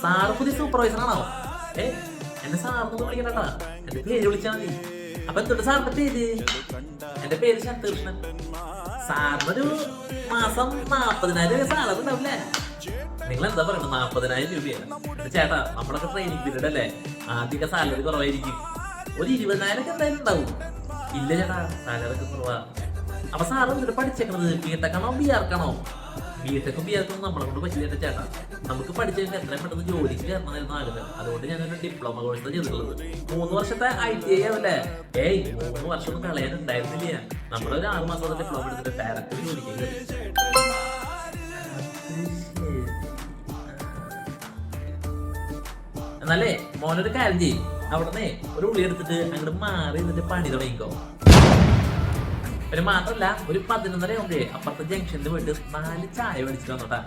Sir പുതിയ സൂപ്പർവൈസറാണോ? എന്റെ സാറിനൊന്നും വിളിക്കണ്ടാ, എന്റെ പേര് വിളിച്ചാൽ മതി. അപ്പൊ എന്തുണ്ട് സാറിന്റെ പേര്? എന്റെ പേര് ശാന്തകൃഷ്ണൻ. സാറിനൊരു മാസം 40,000 രൂപ സാലറി ഉണ്ടാവില്ലേ? നിങ്ങൾ എന്താ പറയുന്നത്? 40,000 രൂപയാണ് ചേട്ടാ. നമ്മളൊക്കെ ട്രെയിനിങ് പീരീഡ് അല്ലേ, ആദ്യമൊക്കെ സാലറി കുറവായിരിക്കും. ഒരു 20,000 ഒക്കെ എന്തായാലും ഉണ്ടാവും. ഇല്ല ചേട്ടാ, സാലറി ഒക്കെ കുറവാ. അപ്പൊ സാറ് എന്നിട്ട് പഠിച്ചേക്കണത് ബിടെക്കാണോ ബിആർക്കാണോ? ബിടെക്കും ബിആർക്കും നമ്മളെ കൊണ്ട് പറ്റില്ല ചേട്ടാ. നമുക്ക് പഠിച്ചതിന് എത്രയും പെട്ടെന്ന് ജോലിക്ക് കയറണമെന്നായിരുന്നു ആഗ്രഹം. അതുകൊണ്ട് ഞാനൊരു ഡിപ്ലോമ കോഴ്സ് ചെയ്തിട്ടുള്ളത്. 3 വർഷത്തെ ITI ആവല്ലേ? 3 വർഷം ഒന്നും കളയാനുണ്ടായിരുന്നില്ല. നമ്മളൊരു 6 മാസം ഡിപ്ലോമ എടുത്തിട്ട് ഡയറക്റ്റ് ജോലിക്ക് കയറി. എന്നാലേ മോനൊരു കാര്യം ചെയ്യും, അവിടുന്ന് ഒരു ഉള്ളി എടുത്തിട്ട് അങ്ങോട്ട് മാറി എന്നിട്ട് പണി തുടങ്ങിക്കോ. പിന്നെ മാത്രല്ല, ഒരു 11:30 ആവുമ്പേ അപ്പുറത്തെ ജംഗ്ഷനിൽ പോയിട്ട് 4 ചായ മേടിച്ചിട്ട് വന്നോട്ടാ.